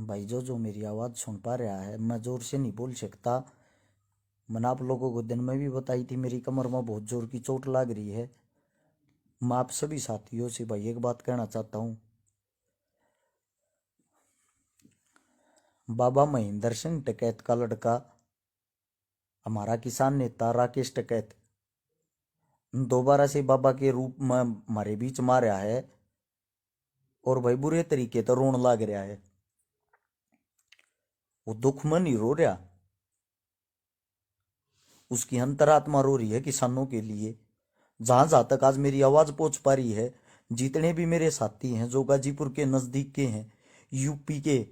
भाई जो मेरी आवाज़ सुन पा रहा है, मैं ज़ोर से नहीं बोल सकता। मैंने आप लोगों को दिन में भी बताई थी, मेरी कमर में बहुत ज़ोर की चोट लग रही है। मैं आप सभी साथियों से भाई एक बात कहना चाहता हूँ। बाबा महेंद्र सिंह टिकैत का लड़का, हमारा किसान नेता राकेश टिकैत, दोबारा से बाबा के रूप में हमारे बीच में आ रहा है और भाई बुरे तरीके तो रोन लग रहा है। वो दुख में नहीं रो रहा, उसकी अंतरात्मा रो रही है किसानों के लिए। जहां जहां तक आज मेरी आवाज पहुंच पा रही है, जितने भी मेरे साथी हैं जो गाजीपुर के नजदीक के हैं, यूपी के,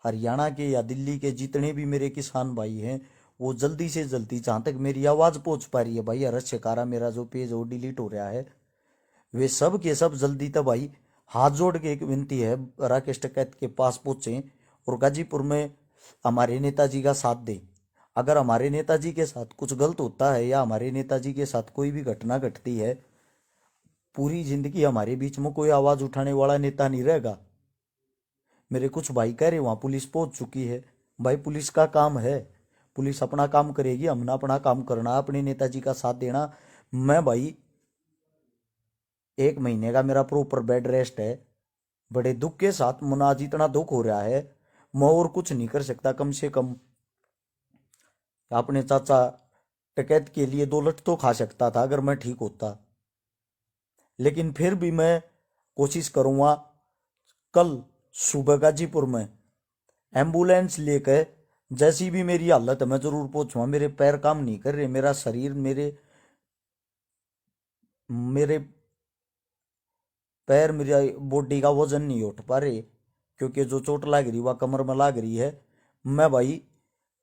हरियाणा के या दिल्ली के, जितने भी मेरे किसान भाई हैं, वो जल्दी से जल्दी जहां तक मेरी आवाज पहुंच पा रही है भाई, हर्ष शिकारा मेरा जो पेज वो डिलीट हो रहा है, वे सब के सब जल्दी तक भाई हाथ जोड़ के एक विनती है, राकेश टिकैत के पास पहुंचे और गाजीपुर में हमारे नेताजी का साथ दें। अगर हमारे नेताजी के साथ कुछ गलत होता है या हमारे नेताजी के साथ कोई भी घटना घटती है, पूरी जिंदगी हमारे बीच में कोई आवाज उठाने वाला नेता नहीं रहेगा। मेरे कुछ भाई कह रहे वहां पुलिस पहुंच चुकी है। भाई पुलिस का काम है, पुलिस अपना काम करेगी, हमने अपना काम करना, अपने नेताजी का साथ देना। मैं भाई 1 महीने का मेरा प्रॉपर बेड रेस्ट है। बड़े दुख के साथ मुना आज इतना दुख हो रहा है, मैं और कुछ नहीं कर सकता। कम से कम अपने चाचा टिकैत के लिए 2 लठ तो खा सकता था अगर मैं ठीक होता, लेकिन फिर भी मैं कोशिश करूंगा। कल सुबह गाजीपुर में एम्बुलेंस लेकर जैसी भी मेरी हालत है मैं जरूर पहुंचूंगा। मेरे पैर काम नहीं कर रहे, मेरा शरीर, मेरे मेरे पैर, मेरी बॉडी का वजन नहीं उठ पा रहे, क्योंकि जो चोट लग रही वह कमर में लग रही है। मैं भाई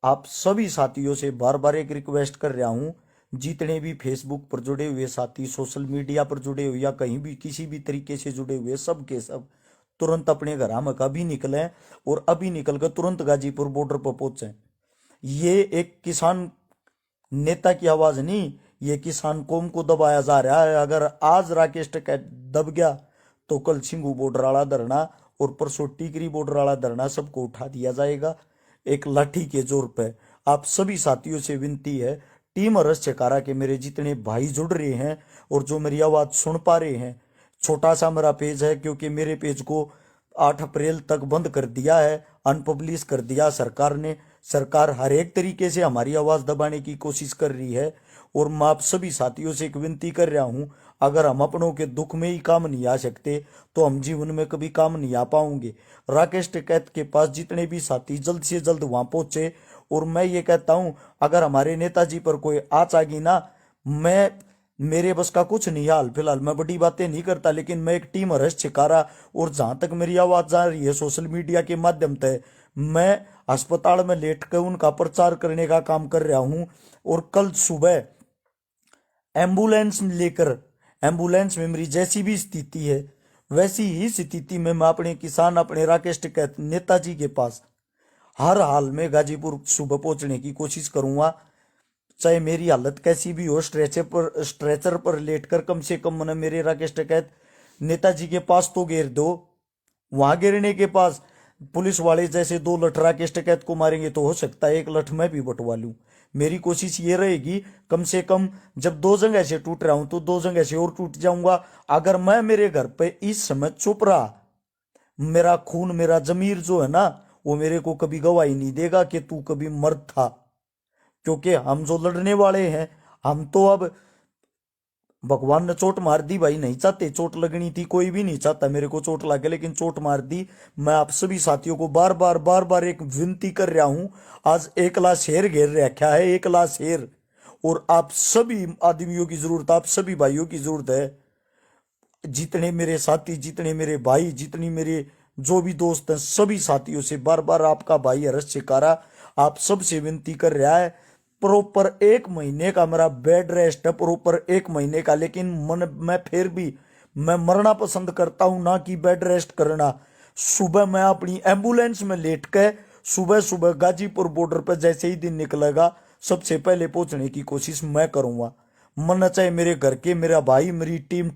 आप सभी साथियों से बार बार एक रिक्वेस्ट कर रहा हूं, जितने भी फेसबुक पर जुड़े हुए साथी, सोशल मीडिया पर जुड़े हुए या कहीं भी किसी भी तरीके से जुड़े हुए, सब के सब तुरंत अपने घर में कभी निकलें और अभी निकल कर तुरंत गाजीपुर बॉर्डर पर पहुंचे। ये एक किसान नेता की आवाज नहीं, ये किसान कौम को दबाया जा रहा है। अगर आज राकेश टिकैत दब गया तो कल सिंघू बॉर्डर वाला धरना और परसों टीकरी बॉर्डर वाला धरना सबको उठा दिया जाएगा एक लाठी के जोर पे। आप सभी साथियों से विनती है, टीम हर्ष शिकारा के मेरे जितने भाई जुड़ रहे हैं और जो मेरी आवाज सुन पा रहे हैं, छोटा सा मेरा पेज है, क्योंकि मेरे पेज को 8 अप्रैल तक बंद कर दिया है, अनपब्लिश कर दिया सरकार ने। सरकार हर एक तरीके से हमारी आवाज दबाने की कोशिश कर रही है और मैं आप सभी साथियों से एक विनती कर रहा हूं, अगर हम अपनों के दुख में ही काम नहीं आ सकते तो हम जीवन में कभी काम नहीं आ पाओगे। राकेश टिकैत के पास जितने भी साथी जल्द से जल्द वहां पहुंचे। और मैं ये कहता हूं, अगर हमारे नेताजी पर कोई आँच आ गई ना, मैं, मेरे बस का कुछ नहीं। हाल फिलहाल मैं बड़ी बातें नहीं करता, लेकिन मैं एक टीम हर्ष शिकारा और जहां तक मेरी आवाज जा रही है सोशल मीडिया के माध्यम से, मैं अस्पताल में लेट कर उनका प्रचार करने का काम कर रहा हूं। और कल सुबह एम्बुलेंस लेकर, एम्बुलेंस में मेरी जैसी भी स्थिति है वैसी ही स्थिति में मैं अपने किसान, अपने राकेश टिकैत नेताजी के पास हर हाल में गाजीपुर सुबह पहुंचने की कोशिश करूंगा। चाहे मेरी हालत कैसी भी हो, स्ट्रेचर पर लेटकर कम से कम मैंने मेरे राकेश टिकैत नेताजी के पास तो घेर दो। वहां गिरने के पास पुलिस वाले जैसे 2 लठ राकेश टिकैत को मारेंगे तो हो सकता है 1 लठ मैं भी बटवा लूं। मेरी कोशिश ये रहेगी, कम से कम जब 2 जगह से टूट रहा हूं तो 2 जगह से और टूट जाऊंगा। अगर मैं मेरे घर पे इस समय चुप रहा, मेरा खून, मेरा जमीर जो है ना, वो मेरे को कभी गवाही नहीं देगा कि तू कभी मर्द था। क्योंकि हम जो लड़ने वाले हैं, हम तो अब, भगवान ने चोट मार दी भाई, नहीं चाहते चोट लगनी थी, कोई भी नहीं चाहता मेरे को चोट लगे, लेकिन चोट मार दी। मैं आप सभी साथियों को बार बार एक विनती कर रहा हूं, आज 1 लाख शेर घेर रखा है, 1 लाख शेर, और आप सभी आदमियों की जरूरत, आप सभी भाइयों की जरूरत है। जितने मेरे साथी, जितने मेरे भाई, जितनी मेरे जो भी दोस्त हैं, सभी साथियों से बार बार आपका भाई हर्ष शिकारा आप सबसे विनती कर रहा है। प्रॉपर 1 महीने का मेरा बेड रेस्ट है, प्रॉपर 1 महीने का, लेकिन मैं फिर भी मैं मरना पसंद करता हूं ना कि बेड रेस्ट करना। सुबह मैं अपनी एम्बुलेंस में लेट के सुबह सुबह गाजीपुर बॉर्डर पर जैसे ही दिन निकलेगा सबसे पहले पहुंचने की कोशिश मैं करूंगा। मन चाहे मेरे घर के, मेरा भाई, मेरी टीम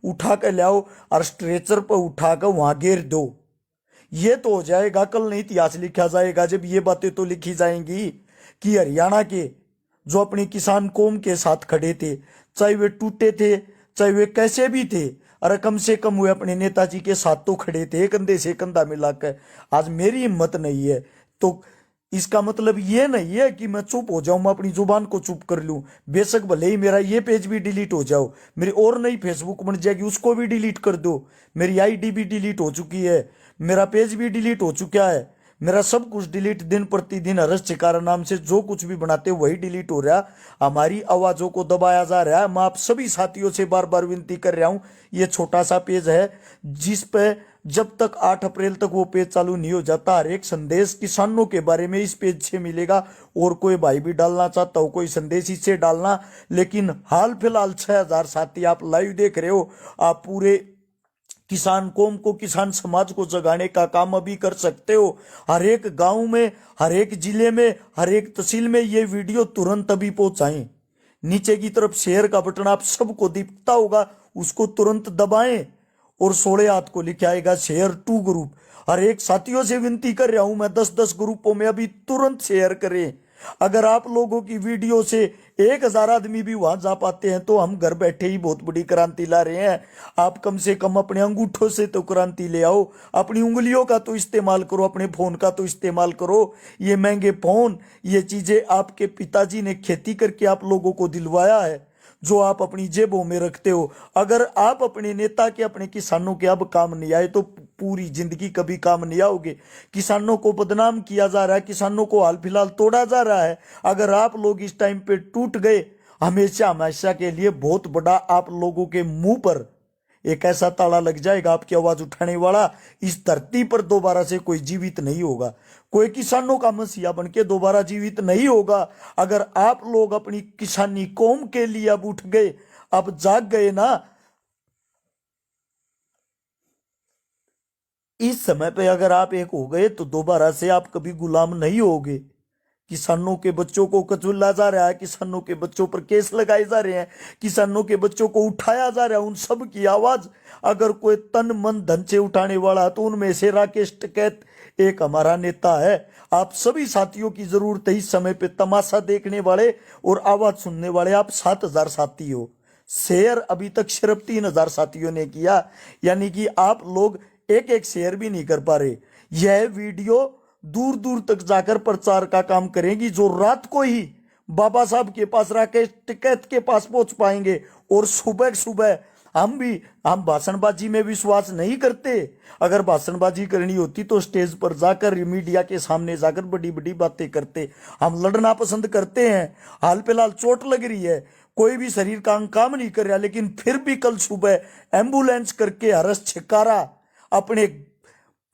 उठा के ले आओ और स्ट्रेचर पर उठा कर वहां घेर दो। ये तो हो जाएगा, कल नहीं इतिहास लिखा जाएगा जब ये बातें तो लिखी जाएंगी कि हरियाणा के जो अपनी किसान कौम के साथ खड़े थे, चाहे वे टूटे थे चाहे वे कैसे भी थे, अरे कम से कम वे अपने नेताजी के साथ तो खड़े थे कंधे से कंधा मिलाकर। आज मेरी हिम्मत नहीं है तो इसका मतलब ये नहीं है कि मैं चुप हो जाऊं, मैं अपनी जुबान को चुप कर लूं। बेशक भले ही मेरा ये पेज भी डिलीट हो जाओ, मेरी और नई फेसबुक बन जाएगी उसको भी डिलीट कर दो, मेरी आईडी भी डिलीट हो चुकी है, मेरा पेज भी डिलीट हो चुका है, मेरा सब कुछ डिलीट, दिन प्रतिदिन हर्ष चिकारा नाम से जो कुछ भी बनाते वही डिलीट हो रहा। हमारी आवाजों को दबाया जा रहा है। मैं आप सभी साथियों से बार बार विनती कर रहा हूं, ये छोटा सा पेज है जिस पे जब तक 8 अप्रैल तक वो पेज चालू नहीं हो जाता हर एक संदेश किसानों के बारे में इस पेज से मिलेगा। और कोई भाई भी डालना चाहता हो कोई संदेश इससे डालना। लेकिन हाल फिलहाल 6000 साथी आप लाइव देख रहे हो। आप पूरे किसान कौम को, किसान समाज को जगाने का काम अभी कर सकते हो। हर एक गांव में, हर एक जिले में, हर एक तहसील में ये वीडियो तुरंत अभी पहुंचाएं। नीचे की तरफ शेयर का बटन आप सबको दिखता होगा, उसको तुरंत दबाएं और 16 हाथ को लिखा आएगा शेयर टू ग्रुप। हर एक साथियों से विनती कर रहा हूं मैं, 10-10 ग्रुपों में अभी तुरंत शेयर करें। अगर आप लोगों की वीडियो से 1000 आदमी भी वहां जा पाते हैं तो हम घर बैठे ही बहुत बड़ी क्रांति ला रहे हैं। आप कम से कम अपने अंगूठों से तो क्रांति ले आओ, अपनी उंगलियों का तो इस्तेमाल करो, अपने फोन का तो इस्तेमाल करो। ये महंगे फोन, ये चीजें आपके पिताजी ने खेती करके आप लोगों को दिलवाया है जो आप अपनी जेबों में रखते हो। अगर आप अपने नेता के, अपने किसानों के अब काम नहीं आए तो पूरी जिंदगी कभी काम नहीं आओगे। किसानों को बदनाम किया जा रहा है, किसानों को हाल फिलहाल तोड़ा जा रहा है। अगर आप लोग इस टाइम पे टूट गए, हमेशा हमेशा के लिए बहुत बड़ा आप लोगों के मुंह पर एक ऐसा ताला लग जाएगा, आपकी आवाज उठाने वाला इस धरती पर दोबारा से कोई जीवित नहीं होगा। कोई किसानों का मसीहा बन के दोबारा जीवित नहीं होगा। अगर आप लोग अपनी किसानी कौम के लिए अब उठ गए, अब जाग गए ना, इस समय पे अगर आप एक हो गए तो दोबारा से आप कभी गुलाम नहीं होगे। किसानों के बच्चों को कचूला जा रहा है, किसानों के बच्चों पर केस लगाए जा रहे हैं, किसानों के बच्चों को उठाया जा रहा है। उन सब की आवाज अगर कोई तन मन धन से उठाने वाला है तो उनमें से राकेश टिकैत एक हमारा नेता है। आप सभी साथियों की जरूरत है इस समय पे तमाशा देखने वाले और आवाज सुनने वाले। आप 7000 साथी हो, शेयर अभी तक सिर्फ 3000 साथियों ने किया, यानी कि आप लोग एक एक शेयर भी नहीं कर पा रहे। यह वीडियो दूर दूर तक जाकर प्रचार का काम करेगी, जो रात को ही बाबा साहब के पास, राकेश टिकैत के पास पहुंच पाएंगे। और सुबह सुबह हम भाषणबाजी में विश्वास नहीं करते। अगर भाषणबाजी करनी होती तो स्टेज पर जाकर, मीडिया के सामने जाकर बड़ी बड़ी बातें करते। हम लड़ना पसंद करते हैं। हाल फिलहाल चोट लग रही है, कोई भी शरीर का अंग काम नहीं कर रहा, लेकिन फिर भी कल सुबह एम्बुलेंस करके हर्ष छिकारा अपने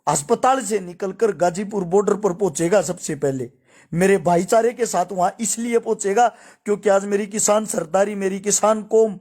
अस्पताल से निकलकर गाजीपुर बॉर्डर पर पहुंचेगा। सबसे पहले मेरे भाईचारे के साथ वहां इसलिए पहुंचेगा क्योंकि आज मेरी किसान सरदारी, मेरी किसान कौम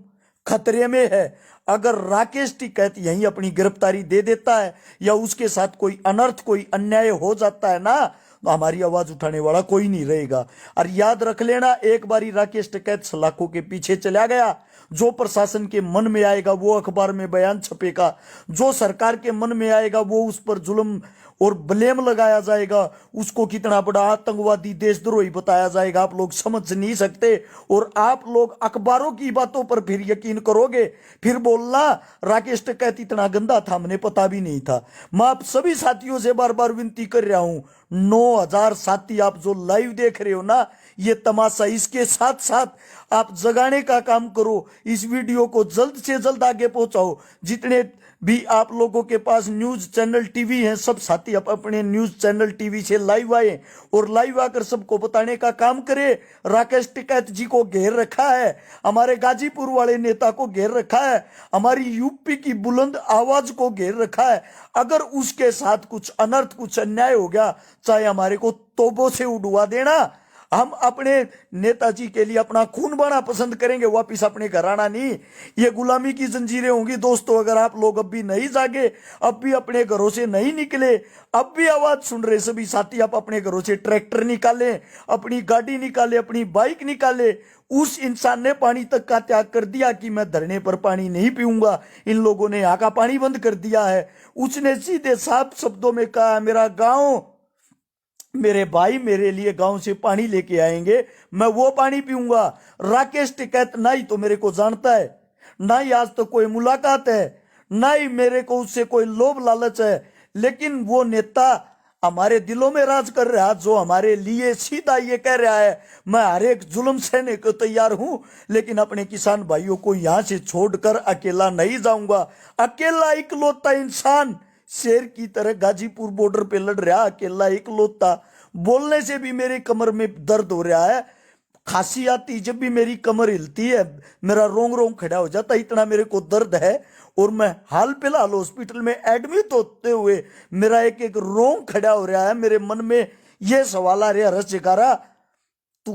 खतरे में है। अगर राकेश टिकैत यहीं अपनी गिरफ्तारी दे देता है या उसके साथ कोई अनर्थ, कोई अन्याय हो जाता है ना, तो हमारी आवाज उठाने वाला कोई नहीं रहेगा। और याद रख लेना, एक बारी राकेश टिकैत सलाखों के पीछे चला गया, जो प्रशासन के मन में आएगा वो अखबार में बयान छपेगा, जो सरकार के मन में आएगा वो उस पर जुल्म और ब्लेम लगाया जाएगा, उसको कितना बड़ा आतंकवादी, देशद्रोही बताया जाएगा। आप लोग समझ नहीं सकते। और आप लोग अखबारों की बातों पर फिर यकीन करोगे, फिर बोलना राकेश टिकैत इतना गंदा था, हमने पता भी नहीं था। मैं आप सभी साथियों से बार बार विनती कर रहा हूं, 9000 साथी आप जो लाइव देख रहे हो ना, ये तमाशा, इसके साथ साथ आप जगाने का काम करो। इस वीडियो को जल्द से जल्द आगे पहुंचाओ। जितने भी आप लोगों के पास न्यूज चैनल टीवी हैं, सब साथी अपने न्यूज चैनल टीवी से लाइव आए और लाइव आकर सबको बताने का काम करें। राकेश टिकैत जी को घेर रखा है, हमारे गाजीपुर वाले नेता को घेर रखा है, हमारी यूपी की बुलंद आवाज को घेर रखा है। अगर उसके साथ कुछ अनर्थ, कुछ अन्याय हो गया, चाहे हमारे को तोबों से उड़वा देना, हम अपने नेताजी के लिए अपना खून बहाना पसंद करेंगे, वापिस अपने घर आना नहीं। ये गुलामी की जंजीरें होंगी दोस्तों। अगर आप लोग अब भी नहीं जागे, अब भी अपने घरों से नहीं निकले, अब भी आवाज सुन रहे सभी साथी, आप अपने घरों से ट्रैक्टर निकालें, अपनी गाड़ी निकाले, अपनी बाइक निकाले। उस इंसान ने पानी तक का त्याग कर दिया कि मैं धरने पर पानी नहीं पीऊंगा, इन लोगों ने यहाँ का पानी बंद कर दिया है। उसने सीधे साफ शब्दों में कहा, मेरा गांव, मेरे भाई मेरे लिए गांव से पानी लेके आएंगे, मैं वो पानी पीऊंगा। राकेश टिकैत ना ही तो मेरे को जानता है, ना ही आज तो कोई मुलाकात है, ना ही मेरे को उससे कोई लोभ लालच है, लेकिन वो नेता हमारे दिलों में राज कर रहा है, जो हमारे लिए सीधा ये कह रहा है, मैं हर एक जुल्म सहने को तैयार हूं, लेकिन अपने किसान भाइयों को यहां से छोड़कर अकेला नहीं जाऊंगा। अकेला इकलौता इंसान शेर की तरह गाजीपुर बॉर्डर पे लड़ रहा, अकेला इकलौता। बोलने से भी मेरे कमर में दर्द हो रहा है, खांसी आती जब भी मेरी कमर हिलती है, मेरा रोंग रोंग खड़ा हो जाता है, इतना मेरे को दर्द है। और मैं हाल फिलहाल हॉस्पिटल में एडमिट होते हुए मेरा एक एक रोंग खड़ा हो रहा है। मेरे मन में यह सवाल आ रहा है, रसशिकारा तू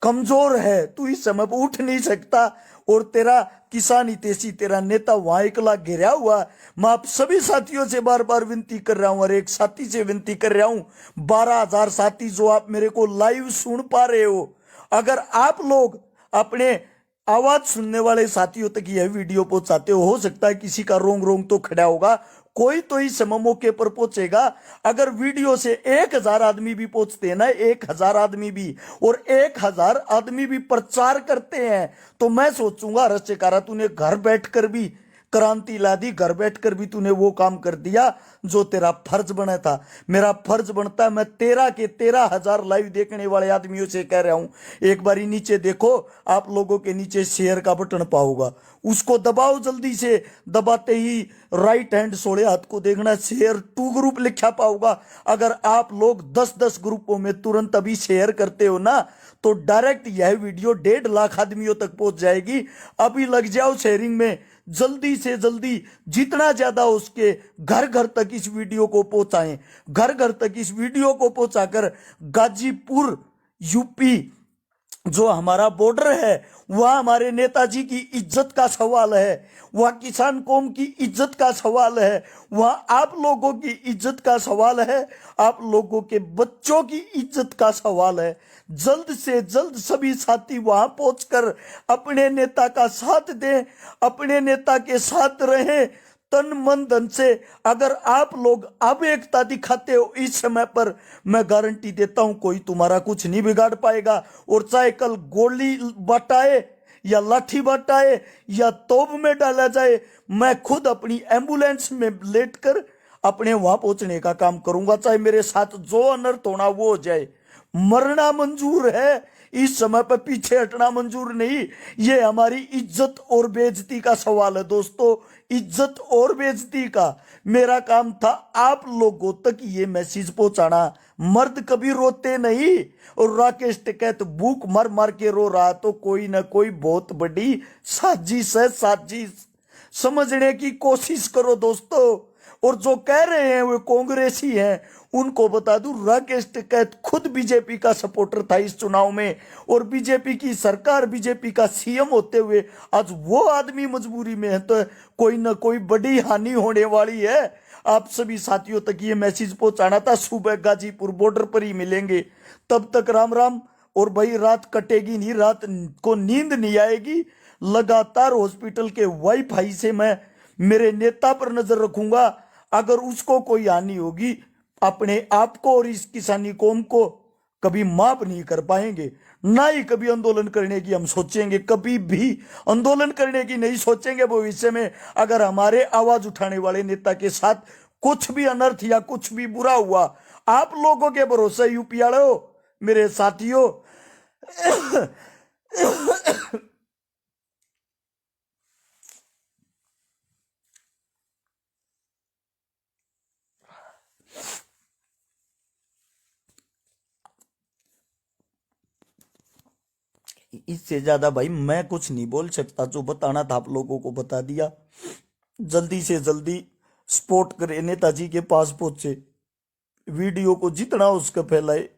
कमजोर है, तू इस समय पर उठ नहीं सकता, और तेरा किसान हितैषी तेरा नेता वहां एकला घिरा हुआ। मैं आप सभी साथियों से बार बार विनती कर रहा हूं, और एक साथी से विनती कर रहा हूं, 12,000 साथी जो आप मेरे को लाइव सुन पा रहे हो, अगर आप लोग अपने आवाज सुनने वाले साथियों तक यह वीडियो पहुंचाते हो सकता है किसी का रोंग रोंग तो खड़ा होगा, कोई तो इस समय मौके पर पहुंचेगा। अगर वीडियो से 1,000 आदमी भी पहुंचते हैं ना, 1,000 आदमी भी, और 1,000 आदमी भी प्रचार करते हैं, तो मैं सोचूंगा रस्यकारा तूने घर बैठकर भी क्रांति ला दी, घर बैठकर भी तूने वो काम कर दिया जो तेरा फर्ज बना था। मेरा फर्ज बनता है, मैं 13,000 लाइव देखने वाले आदमियों से कह रहा हूं, एक बारी नीचे देखो, आप लोगों के नीचे शेयर का बटन पाओगा, उसको दबाओ, जल्दी से दबाते ही राइट हैंड सोड़े हाथ को देखना, शेयर टू ग्रुप लिखा पाओगा। अगर आप लोग 10-10 ग्रुपों में तुरंत अभी शेयर करते हो ना, तो डायरेक्ट यह वीडियो 1.5 लाख आदमियों तक पहुंच जाएगी। अभी लग जाओ शेयरिंग में, जल्दी से जल्दी, जितना ज्यादा उसके घर घर तक इस वीडियो को पहुंचाएं, घर घर तक इस वीडियो को पहुंचाकर गाजीपुर यूपी जो हमारा बॉर्डर है, वह हमारे नेताजी की इज्जत का सवाल है, वह किसान कौम की इज्जत का सवाल है, वह आप लोगों की इज्जत का सवाल है, आप लोगों के बच्चों की इज्जत का सवाल है। जल्द से जल्द सभी साथी वहां पहुंचकर अपने नेता का साथ दें, अपने नेता के साथ रहें तन मन धन से। अगर आप लोग अब एकता दिखाते हो इस समय पर, मैं गारंटी देता हूं कोई तुम्हारा कुछ नहीं बिगाड़ पाएगा। और चाहे कल गोली बटाए या लाठी बटाए या तोप में डाला जाए, मैं खुद अपनी एम्बुलेंस में लेटकर अपने वहां पहुंचने का काम करूंगा, चाहे मेरे साथ जो अनर्थ होना वो हो जाए। मरना मंजूर है, इस समय पर पीछे हटना मंजूर नहीं। ये हमारी इज्जत और बेइज्जती का सवाल है दोस्तों, इज्जत और बेइज्जती का। मेरा काम था आप लोगों तक ये मैसेज पहुंचाना। मर्द कभी रोते नहीं, और राकेश टिकैत भूख मर मर के रो रहा, तो कोई ना कोई बहुत बड़ी साजिश है, साजिश समझने की कोशिश करो दोस्तों। और जो कह रहे हैं वो कांग्रेसी हैं, उनको बता दूं, राकेश टिकैत खुद बीजेपी का सपोर्टर था इस चुनाव में, और बीजेपी की सरकार, बीजेपी का सीएम होते हुए आज वो आदमी मजबूरी में है, तो कोई ना कोई बड़ी हानि होने वाली है। आप सभी साथियों तक ये मैसेज पहुंचाना था। सुबह गाजीपुर बॉर्डर पर ही मिलेंगे, तब तक राम राम। और भाई रात कटेगी नहीं, रात को नींद नहीं आएगी। लगातार हॉस्पिटल के वाईफाई से मैं मेरे नेता पर नजर रखूंगा, अगर उसको कोई हानि होगी, अपने आप को और इस किसानी कौम को कभी माफ नहीं कर पाएंगे, ना ही कभी आंदोलन करने की हम सोचेंगे, कभी भी आंदोलन करने की नहीं सोचेंगे भविष्य में। अगर हमारे आवाज उठाने वाले नेता के साथ कुछ भी अनर्थ या कुछ भी बुरा हुआ, आप लोगों के भरोसे यूपी वालों, मेरे साथियों, इससे ज्यादा भाई मैं कुछ नहीं बोल सकता। जो बताना था आप लोगों को बता दिया। जल्दी से जल्दी सपोर्ट करें, नेताजी के पास पहुंचे, वीडियो को जितना उसका फैलाए,